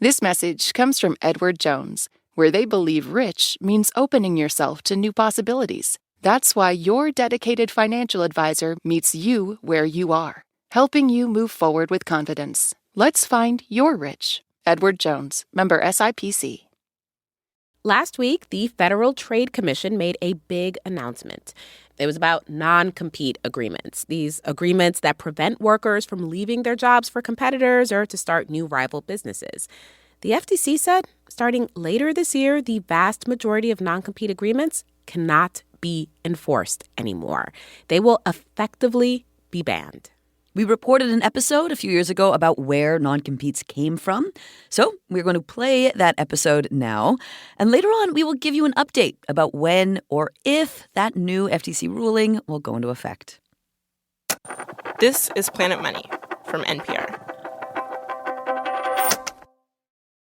This message comes from Edward Jones, where they believe rich means opening yourself to new possibilities. That's why your dedicated financial advisor meets you where you are, helping you move forward with confidence. Let's find your rich. Edward Jones, member SIPC. Last week, the Federal Trade Commission made a big announcement. It was about non-compete agreements, these agreements that prevent workers from leaving their jobs for competitors or to start new rival businesses. The FTC said starting later this year, the vast majority of non-compete agreements cannot be enforced anymore. They will effectively be banned. We reported an episode a few years ago about where non-competes came from. So we're going to play that episode now. And later on, we will give you an update about when or if that new FTC ruling will go into effect. This is Planet Money from NPR.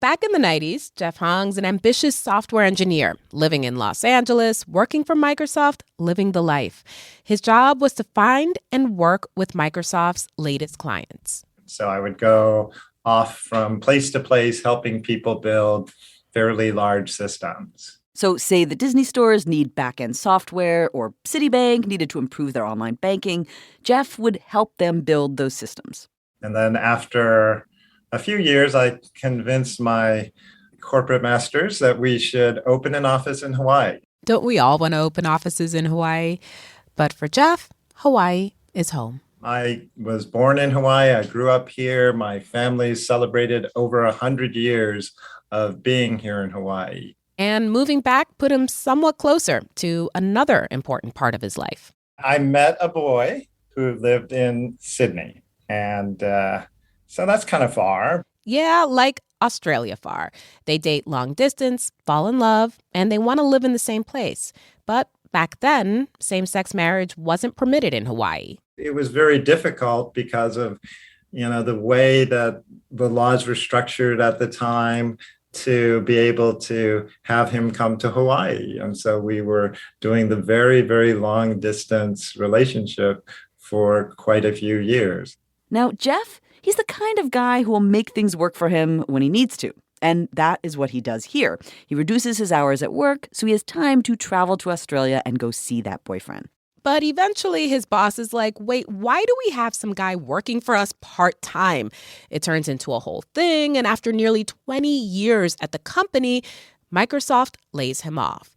Back in the 90s, Jeff Hong's an ambitious software engineer living in Los Angeles, working for Microsoft, living the life. His job was to find and work with Microsoft's latest clients. So I would go off from place to place, helping people build fairly large systems. So say the Disney stores need back-end software or Citibank needed to improve their online banking. Jeff would help them build those systems. And then after a few years, I convinced my corporate masters that we should open an office in Hawaii. Don't we all want to open offices in Hawaii? But for Jeff, Hawaii is home. I was born in Hawaii. I grew up here. My family celebrated over 100 years of being here in Hawaii. And moving back put him somewhat closer to another important part of his life. I met a boy who lived in Sydney, and so that's kind of far. Yeah, like Australia far. They date long distance, fall in love, and they want to live in the same place. But back then, same-sex marriage wasn't permitted in Hawaii. It was very difficult because of, the way that the laws were structured at the time to be able to have him come to Hawaii. And so we were doing the very, very long distance relationship for quite a few years. Now, Jeff, he's the kind of guy who will make things work for him when he needs to. And that is what he does here. He reduces his hours at work so he has time to travel to Australia and go see that boyfriend. But eventually his boss is like, wait, why do we have some guy working for us part-time? It turns into a whole thing. And after nearly 20 years at the company, Microsoft lays him off.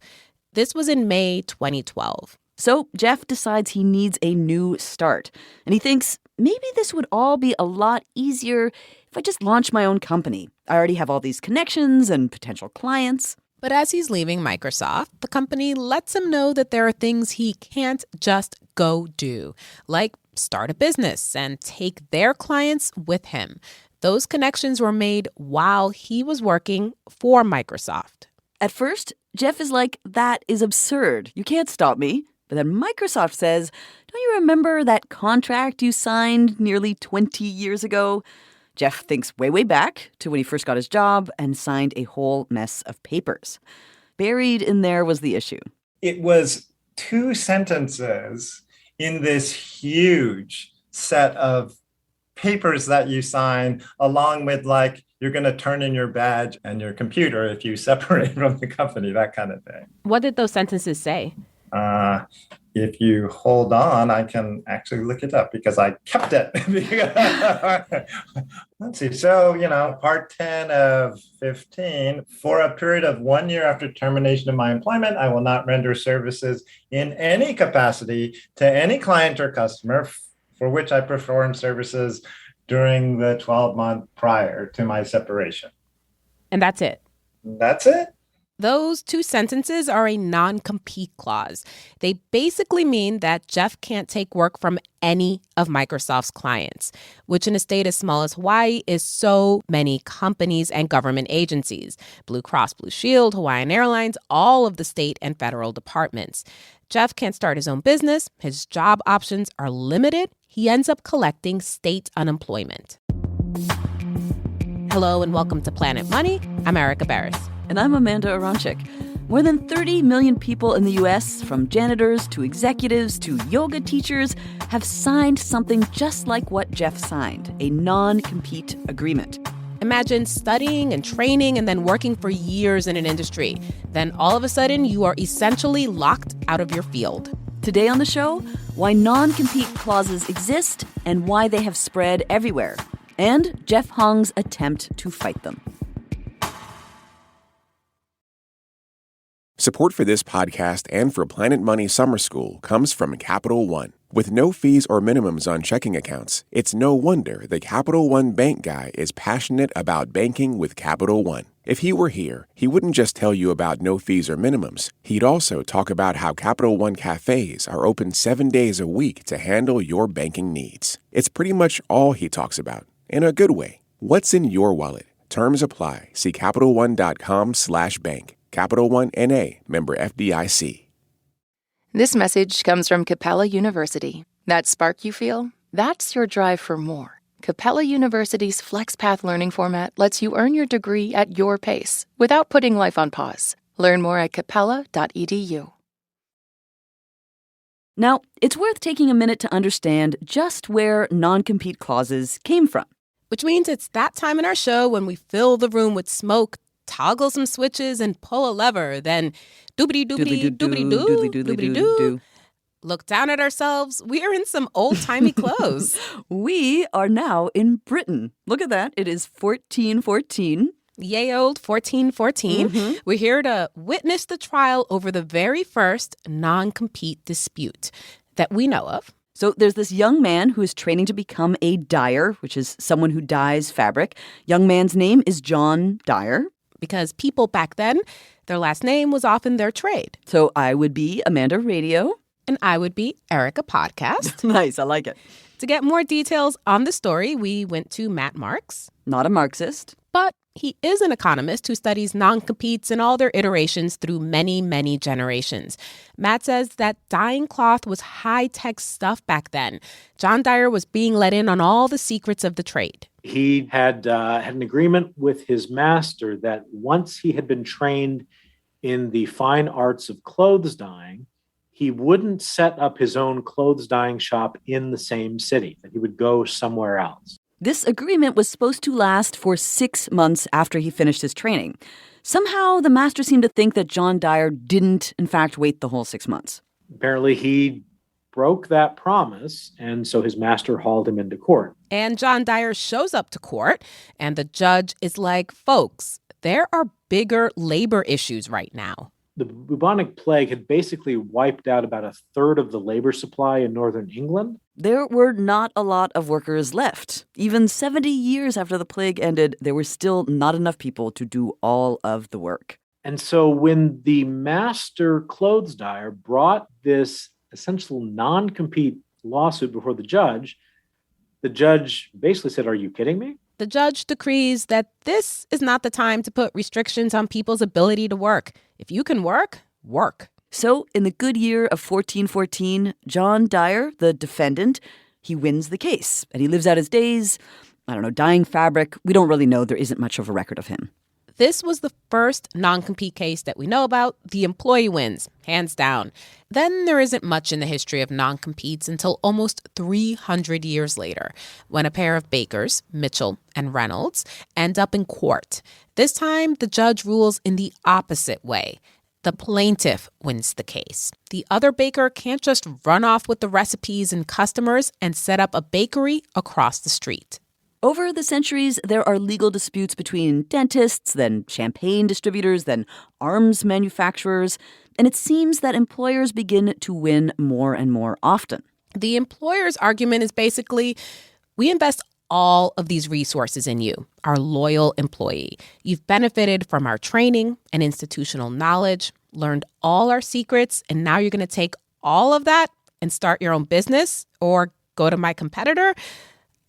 This was in May 2012. So Jeff decides he needs a new start. And he thinks, maybe this would all be a lot easier if I just launch my own company. I already have all these connections and potential clients. But as he's leaving Microsoft, the company lets him know that there are things he can't just go do, like start a business and take their clients with him. Those connections were made while he was working for Microsoft. At first, Jeff is like, that is absurd. You can't stop me. But then Microsoft says, don't you remember that contract you signed nearly 20 years ago? Jeff thinks way back to when he first got his job and signed a whole mess of papers. Buried in there was the issue. It was 2 sentences in this huge set of papers that you sign, along with you're going to turn in your badge and your computer if you separate from the company, that kind of thing. What did those sentences say? If you hold on, I can actually look it up because I kept it. Let's see. So, part 10 of 15, for a period of 1 year after termination of my employment, I will not render services in any capacity to any client or customer for which I perform services during the 12-month prior to my separation. And that's it? That's it. Those 2 sentences are a non-compete clause. They basically mean that Jeff can't take work from any of Microsoft's clients, which in a state as small as Hawaii is so many companies and government agencies. Blue Cross Blue Shield, Hawaiian Airlines, all of the state and federal departments. Jeff can't start his own business. His job options are limited. He ends up collecting state unemployment. Hello and welcome to Planet Money. I'm Erika Beras. And I'm Amanda Aronczyk. More than 30 million people in the U.S., from janitors to executives to yoga teachers, have signed something just like what Jeff signed, a non-compete agreement. Imagine studying and training and then working for years in an industry. Then all of a sudden, you are essentially locked out of your field. Today on the show, why non-compete clauses exist and why they have spread everywhere. And Jeff Hong's attempt to fight them. Support for this podcast and for Planet Money Summer School comes from Capital One. With no fees or minimums on checking accounts, it's no wonder the Capital One bank guy is passionate about banking with Capital One. If he were here, he wouldn't just tell you about no fees or minimums. He'd also talk about how Capital One cafes are open 7 days a week to handle your banking needs. It's pretty much all he talks about, in a good way. What's in your wallet? Terms apply. See CapitalOne.com/bank. Capital One N.A., member FDIC. This message comes from Capella University. That spark you feel? That's your drive for more. Capella University's FlexPath learning format lets you earn your degree at your pace without putting life on pause. Learn more at capella.edu. Now, it's worth taking a minute to understand just where non-compete clauses came from. Which means it's that time in our show when we fill the room with smoke, toggle some switches, and pull a lever. Then doobity-doobity-doobity-doo, look down at ourselves. We are in some old-timey clothes. We are now in Britain. Look at that. It is 1414. Yay old 1414. Mm-hmm. We're here to witness the trial over the very first non-compete dispute that we know of. So there's this young man who is training to become a dyer, which is someone who dyes fabric. Young man's name is John Dyer. Because people back then, their last name was often their trade. So I would be Amanda Radio. And I would be Erika Podcast. Nice, I like it. To get more details on the story, we went to Matt Marks. Not a Marxist. But he is an economist who studies non-competes and all their iterations through many, many generations. Matt says that dyeing cloth was high-tech stuff back then. John Dyer was being let in on all the secrets of the trade. He had an agreement with his master that once he had been trained in the fine arts of clothes dyeing, he wouldn't set up his own clothes dyeing shop in the same city, that he would go somewhere else. This agreement was supposed to last for 6 months after he finished his training. Somehow, the master seemed to think that John Dyer didn't, in fact, wait the whole 6 months. Apparently, he broke that promise, and so his master hauled him into court. And John Dyer shows up to court, and the judge is like, folks, there are bigger labor issues right now. The bubonic plague had basically wiped out about a third of the labor supply in northern England. There were not a lot of workers left. Even 70 years after the plague ended, there were still not enough people to do all of the work. And so when the master clothes dyer brought this essential non-compete lawsuit before the judge basically said, "Are you kidding me?" The judge decrees that this is not the time to put restrictions on people's ability to work. If you can work, work. So, in the good year of 1414, John Dyer, the defendant, he wins the case. And he lives out his days, dyeing fabric. We don't really know. There isn't much of a record of him. This was the first non-compete case that we know about. The employee wins, hands down. Then there isn't much in the history of non-competes until almost 300 years later, when a pair of bakers, Mitchell and Reynolds, end up in court. This time, the judge rules in the opposite way. The plaintiff wins the case. The other baker can't just run off with the recipes and customers and set up a bakery across the street. Over the centuries, there are legal disputes between dentists, then champagne distributors, then arms manufacturers, and it seems that employers begin to win more and more often. The employer's argument is basically, we invest all of these resources in you, our loyal employee. You've benefited from our training and institutional knowledge, learned all our secrets, and now you're going to take all of that and start your own business or go to my competitor?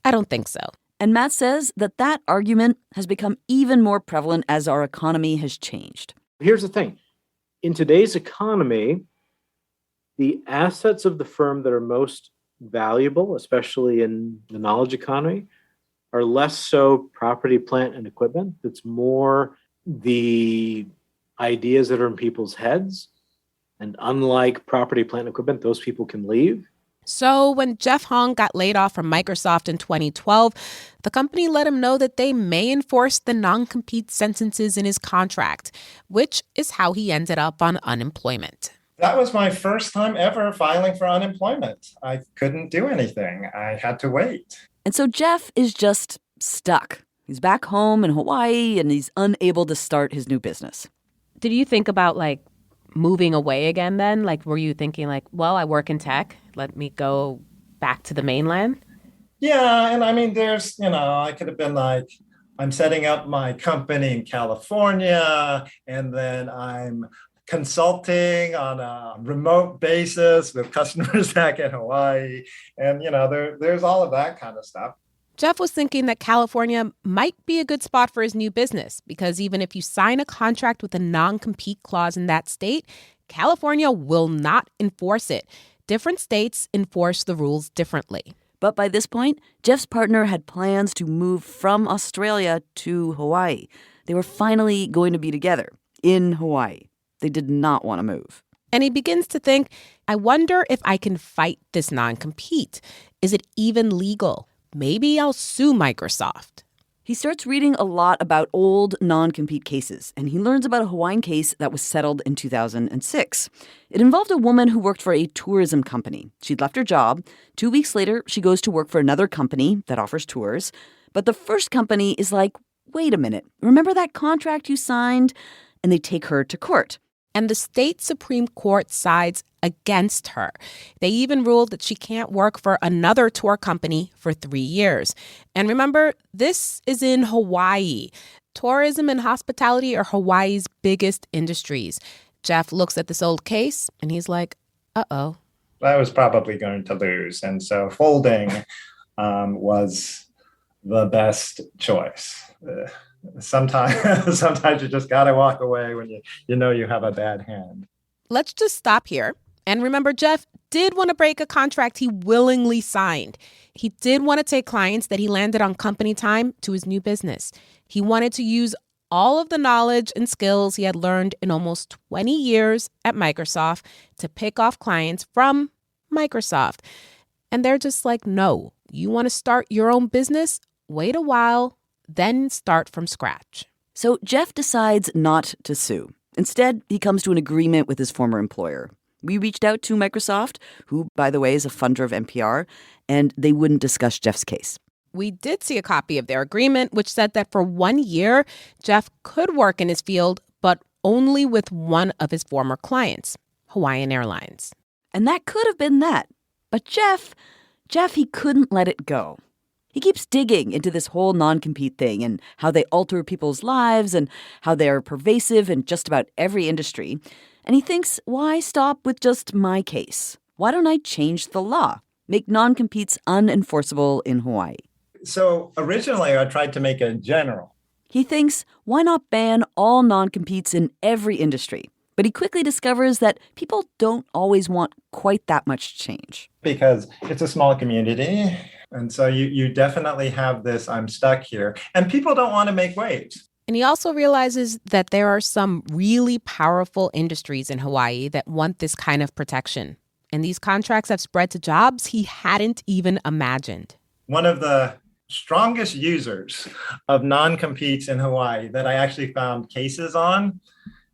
I don't think so. And Matt says that argument has become even more prevalent as our economy has changed. Here's the thing. In today's economy, the assets of the firm that are most valuable, especially in the knowledge economy, are less so property, plant, and equipment. It's more the ideas that are in people's heads. And unlike property, plant, and equipment, those people can leave. So when Jeff Hong got laid off from Microsoft in 2012, the company let him know that they may enforce the non-compete sentences in his contract, which is how he ended up on unemployment. That was my first time ever filing for unemployment. I couldn't do anything. I had to wait. And so Jeff is just stuck. He's back home in Hawaii and he's unable to start his new business. Did you think about moving away again then? Were you thinking well, I work in tech. Let me go back to the mainland? Yeah. And I mean, there's, I could have been I'm setting up my company in California, and then I'm consulting on a remote basis with customers back in Hawaii. And, there's all of that kind of stuff. Jeff was thinking that California might be a good spot for his new business because even if you sign a contract with a non-compete clause in that state, California will not enforce it. Different states enforce the rules differently. But by this point, Jeff's partner had plans to move from Australia to Hawaii. They were finally going to be together in Hawaii. They did not want to move. And he begins to think, I wonder if I can fight this non-compete. Is it even legal? Maybe I'll sue Microsoft. He starts reading a lot about old non-compete cases, and he learns about a Hawaiian case that was settled in 2006. It involved a woman who worked for a tourism company. She'd left her job. 2 weeks later, she goes to work for another company that offers tours. But the first company is like, wait a minute, remember that contract you signed? And they take her to court. And the state Supreme Court sides against her. They even ruled that she can't work for another tour company for 3 years. And remember, this is in Hawaii. Tourism and hospitality are Hawaii's biggest industries. Jeff looks at this old case and he's like, uh-oh. I was probably going to lose. And so folding was the best choice. Sometimes you just got to walk away when you know you have a bad hand. Let's just stop here. And remember, Jeff did want to break a contract he willingly signed. He did want to take clients that he landed on company time to his new business. He wanted to use all of the knowledge and skills he had learned in almost 20 years at Microsoft to pick off clients from Microsoft. And they're just like, no, you want to start your own business? Wait a while. Then start from scratch. So Jeff decides not to sue. Instead, he comes to an agreement with his former employer. We reached out to Microsoft, who, by the way, is a funder of NPR, and they wouldn't discuss Jeff's case. We did see a copy of their agreement, which said that for 1 year, Jeff could work in his field, but only with one of his former clients, Hawaiian Airlines. And that could have been that. But Jeff, he couldn't let it go. He keeps digging into this whole non-compete thing and how they alter people's lives and how they're pervasive in just about every industry. And he thinks, why stop with just my case? Why don't I change the law? Make non-competes unenforceable in Hawaii. So originally I tried to make it general. He thinks, why not ban all non-competes in every industry? But he quickly discovers that people don't always want quite that much change. Because it's a small community. And so you definitely have this, I'm stuck here. And people don't want to make waves. And he also realizes that there are some really powerful industries in Hawaii that want this kind of protection. And these contracts have spread to jobs he hadn't even imagined. One of the strongest users of non-competes in Hawaii that I actually found cases on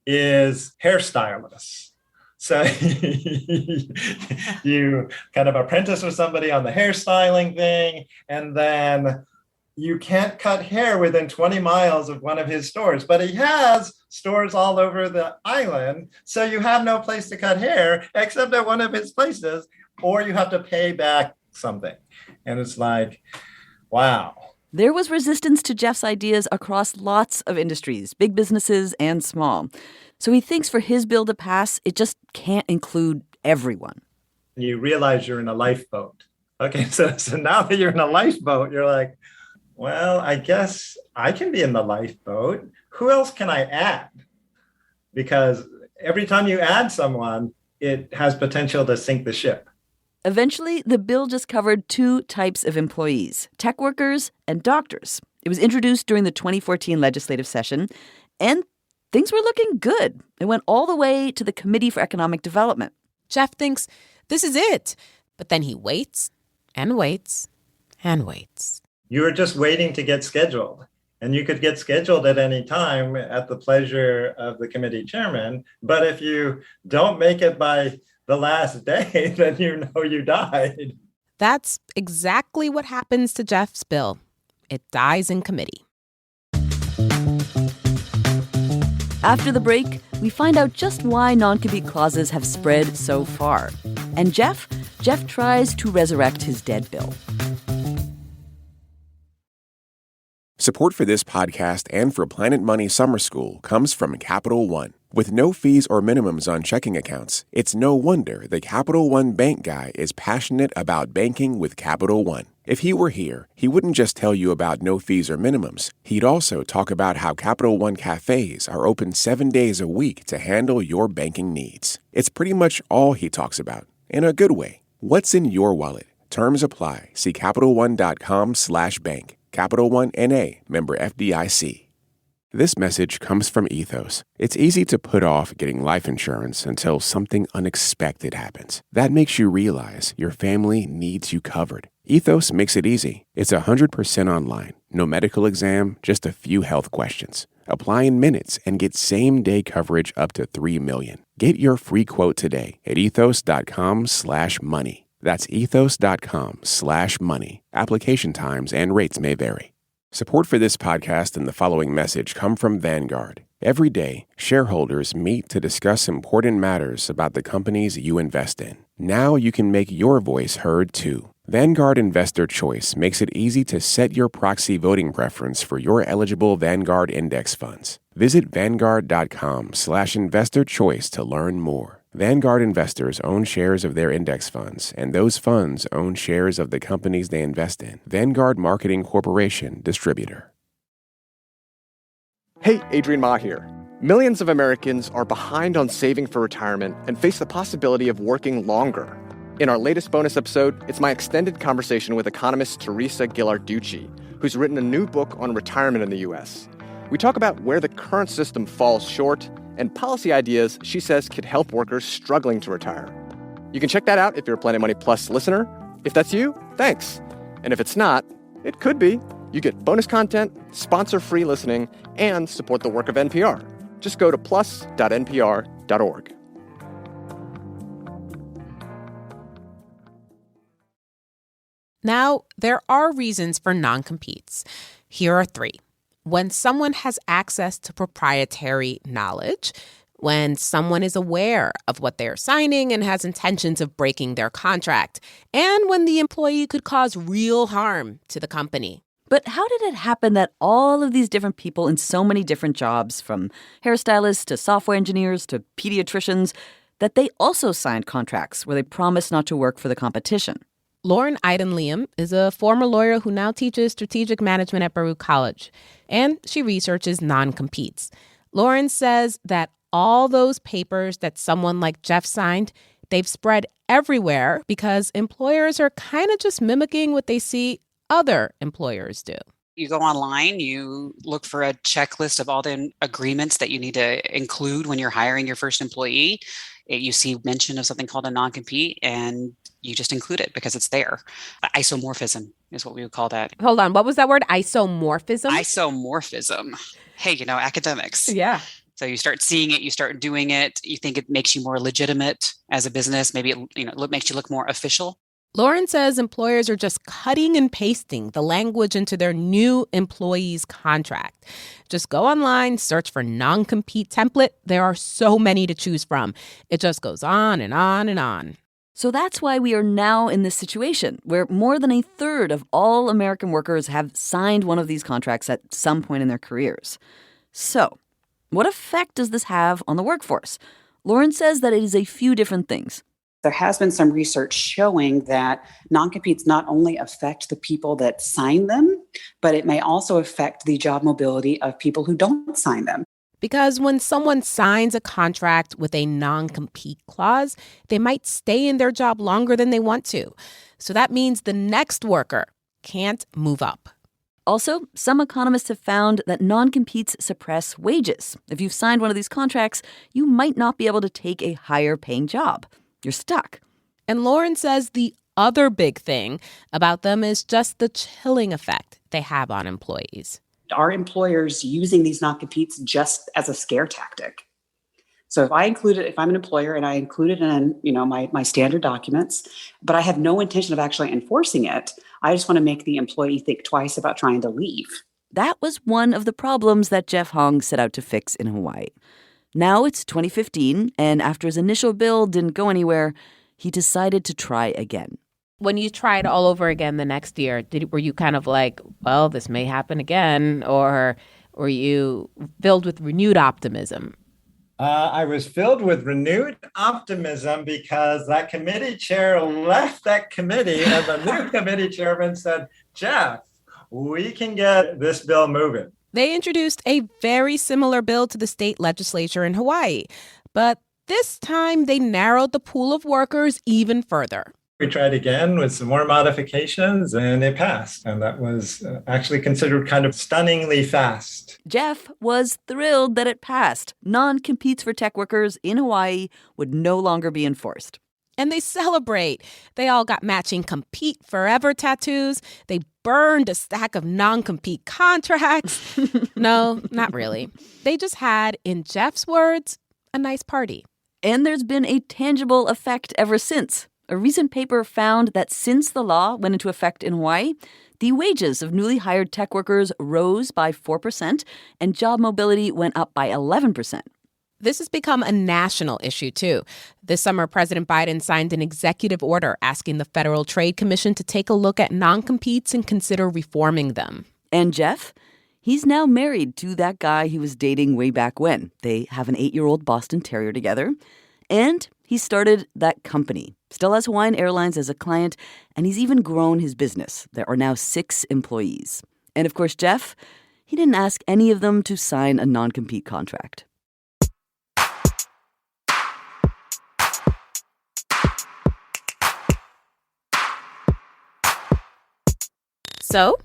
is hairstylists. So you kind of apprentice with somebody on the hairstyling thing, and then you can't cut hair within 20 miles of one of his stores, but he has stores all over the island. So you have no place to cut hair except at one of his places, or you have to pay back something. And it's like, wow. There was resistance to Jeff's ideas across lots of industries, big businesses and small. So he thinks for his bill to pass, it just can't include everyone. You realize you're in a lifeboat. Okay, so now that you're in a lifeboat, you're like, well, I guess I can be in the lifeboat. Who else can I add? Because every time you add someone, it has potential to sink the ship. Eventually, the bill just covered two types of employees, tech workers and doctors. It was introduced during the 2014 legislative session, and things were looking good. It went all the way to the Committee for Economic Development. Jeff thinks this is it. But then he waits and waits and waits. You were just waiting to get scheduled. And you could get scheduled at any time at the pleasure of the committee chairman. But if you don't make it by the last day, then you know you died. That's exactly what happens to Jeff's bill. It dies in committee. After the break, we find out just why non-compete clauses have spread so far. And Jeff tries to resurrect his dead bill. Support for this podcast and for Planet Money Summer School comes from Capital One. With no fees or minimums on checking accounts, it's no wonder the Capital One bank guy is passionate about banking with Capital One. If he were here, he wouldn't just tell you about no fees or minimums. He'd also talk about how Capital One cafes are open 7 days a week to handle your banking needs. It's pretty much all he talks about, in a good way. What's in your wallet? Terms apply. See CapitalOne.com/bank. Capital One N.A., member FDIC. This message comes from Ethos. It's easy to put off getting life insurance until something unexpected happens. That makes you realize your family needs you covered. Ethos makes it easy. It's 100% online. No medical exam, just a few health questions. Apply in minutes and get same-day coverage up to $3 million. Get your free quote today at ethos.com/money. That's ethos.com/money. Application times and rates may vary. Support for this podcast and the following message come from Vanguard. Every day, shareholders meet to discuss important matters about the companies you invest in. Now you can make your voice heard too. Vanguard Investor Choice makes it easy to set your proxy voting preference for your eligible Vanguard index funds. Visit Vanguard.com/investor choice to learn more. Vanguard investors own shares of their index funds, and those funds own shares of the companies they invest in. Vanguard Marketing Corporation, distributor. Hey, Adrian Ma here. Millions of Americans are behind on saving for retirement and face the possibility of working longer. In our latest bonus episode, it's my extended conversation with economist Teresa Ghilarducci, who's written a new book on retirement in the U.S. We talk about where the current system falls short and policy ideas she says could help workers struggling to retire. You can check that out if you're a Planet Money Plus listener. If that's you, thanks. And if it's not, it could be. You get bonus content, sponsor-free listening, and support the work of NPR. Just go to plus.npr.org. Now, there are reasons for non-competes. Here are 3. When someone has access to proprietary knowledge, when someone is aware of what they're signing and has intentions of breaking their contract, and when the employee could cause real harm to the company. But how did it happen that all of these different people in so many different jobs, from hairstylists to software engineers to pediatricians, that they also signed contracts where they promised not to work for the competition? Lauren Iden-Liam is a former lawyer who now teaches strategic management at Baruch College, and she researches non-competes. Lauren says that all those papers that someone like Jeff signed, they've spread everywhere because employers are kind of just mimicking what they see other employers do. You go online, you look for a checklist of all the agreements that you need to include when you're hiring your first employee. You see mention of something called a non-compete, and you just include it because it's there. Isomorphism is what we would call that. Hold on. What was that word? Isomorphism? Isomorphism. Hey, academics. Yeah. So you start seeing it, you start doing it. You think it makes you more legitimate as a business. Maybe it makes you look more official. Lauren says employers are just cutting and pasting the language into their new employees' contract. Just go online, search for non-compete template. There are so many to choose from. It just goes on and on and on. So that's why we are now in this situation where more than a third of all American workers have signed one of these contracts at some point in their careers. So, what effect does this have on the workforce? Lauren says that it is a few different things. There has been some research showing that non-competes not only affect the people that sign them, but it may also affect the job mobility of people who don't sign them. Because when someone signs a contract with a non-compete clause, they might stay in their job longer than they want to. So that means the next worker can't move up. Also, some economists have found that non-competes suppress wages. If you've signed one of these contracts, you might not be able to take a higher paying job. You're stuck. And Lauren says the other big thing about them is just the chilling effect they have on employees. Are employers using these non-competes just as a scare tactic? So if I'm an employer and I include it in, my standard documents, but I have no intention of actually enforcing it, I just want to make the employee think twice about trying to leave. That was one of the problems that Jeff Hong set out to fix in Hawaii. Now it's 2015, and after his initial bill didn't go anywhere, he decided to try again. When you tried all over again the next year, were you kind of like, well, this may happen again, or were you filled with renewed optimism? I was filled with renewed optimism because that committee chair left that committee and the new committee chairman said, Jeff, we can get this bill moving. They introduced a very similar bill to the state legislature in Hawaii, but this time they narrowed the pool of workers even further. We tried again with some more modifications and it passed. And that was actually considered kind of stunningly fast. Jeff was thrilled that it passed. Non-competes for tech workers in Hawaii would no longer be enforced. And they celebrate. They all got matching Compete Forever tattoos. They burned a stack of non-compete contracts. No, not really. They just had, in Jeff's words, a nice party. And there's been a tangible effect ever since. A recent paper found that since the law went into effect in Hawaii, the wages of newly hired tech workers rose by 4% and job mobility went up by 11%. This has become a national issue, too. This summer, President Biden signed an executive order asking the Federal Trade Commission to take a look at non-competes and consider reforming them. And Jeff? He's now married to that guy he was dating way back when. They have an 8-year-old Boston Terrier together. And he started that company. Still has Hawaiian Airlines as a client, and he's even grown his business. There are now 6 employees. And of course, Jeff, he didn't ask any of them to sign a non-compete contract. So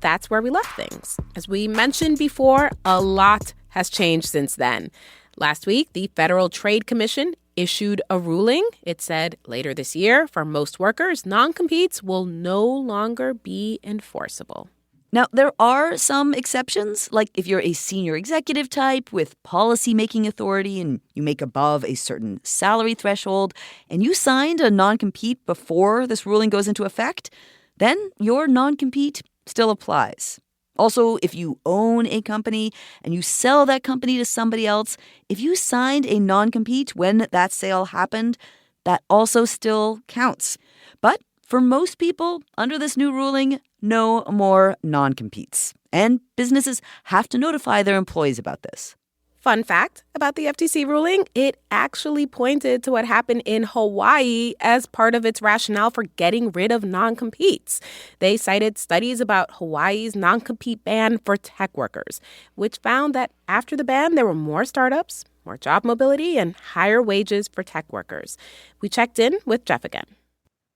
that's where we left things. As we mentioned before, a lot has changed since then. Last week, the Federal Trade Commission issued a ruling. It said later this year, for most workers, non-competes will no longer be enforceable. Now, there are some exceptions, like if you're a senior executive type with policy-making authority and you make above a certain salary threshold and you signed a non-compete before this ruling goes into effect, then your non-compete still applies. Also, if you own a company and you sell that company to somebody else, if you signed a non-compete when that sale happened, that also still counts. But for most people, under this new ruling, no more non-competes. And businesses have to notify their employees about this. Fun fact about the FTC ruling, it actually pointed to what happened in Hawaii as part of its rationale for getting rid of non-competes. They cited studies about Hawaii's non-compete ban for tech workers, which found that after the ban, there were more startups, more job mobility, and higher wages for tech workers. We checked in with Jeff again.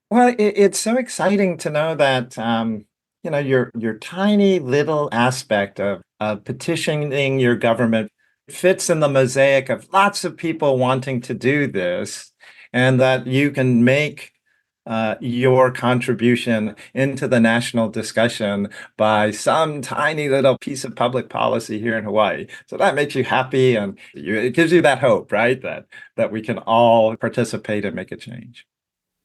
Well, it's so exciting to know that, your tiny little aspect of petitioning your government fits in the mosaic of lots of people wanting to do this, and that you can make your contribution into the national discussion by some tiny little piece of public policy here in Hawaii. So that makes you happy, and it gives you that hope, right? That we can all participate and make a change.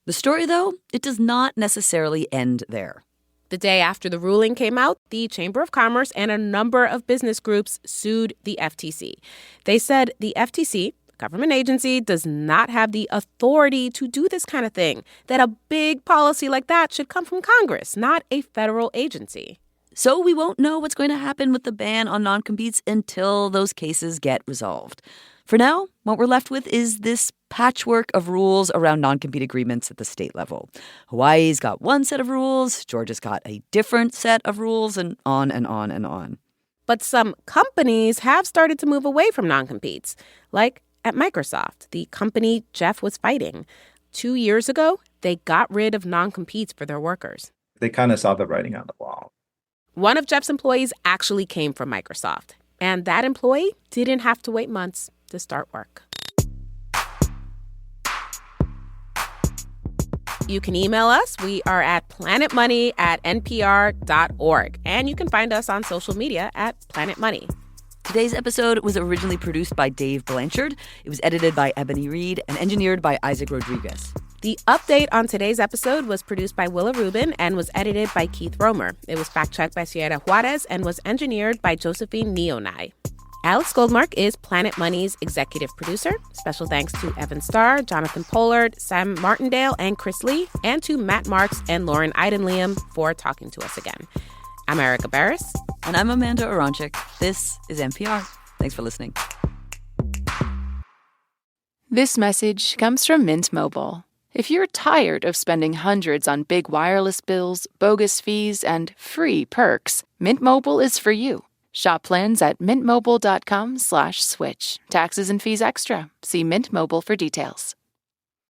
The story, though, it does not necessarily end there. The day after the ruling came out, the Chamber of Commerce and a number of business groups sued the FTC. They said the FTC, the government agency, does not have the authority to do this kind of thing, that a big policy like that should come from Congress, not a federal agency. So we won't know what's going to happen with the ban on non-competes until those cases get resolved. For now, what we're left with is this patchwork of rules around non-compete agreements at the state level. Hawaii's got one set of rules, Georgia's got a different set of rules, and on and on and on. But some companies have started to move away from non-competes, like at Microsoft, the company Jeff was fighting. 2 years ago, they got rid of non-competes for their workers. They kind of saw the writing on the wall. One of Jeff's employees actually came from Microsoft, and that employee didn't have to wait months to start work. You can email us. We are at planetmoney@npr.org. And you can find us on social media at Planet Money. Today's episode was originally produced by Dave Blanchard. It was edited by Ebony Reed and engineered by Isaac Rodrigues. The update on today's episode was produced by Willa Rubin and was edited by Keith Romer. It was fact-checked by Sierra Juarez and was engineered by Josephine Nyounai. Alex Goldmark is Planet Money's executive producer. Special thanks to Evan Starr, Jonathan Pollard, Sam Martindale, and Chris Lee, and to Matt Marks and Lauren Eidenliam for talking to us again. I'm Erika Beras. And I'm Amanda Aronczyk. This is NPR. Thanks for listening. This message comes from Mint Mobile. If you're tired of spending hundreds on big wireless bills, bogus fees, and free perks, Mint Mobile is for you. Shop plans at mintmobile.com/switch. Taxes and fees extra. See Mint Mobile for details.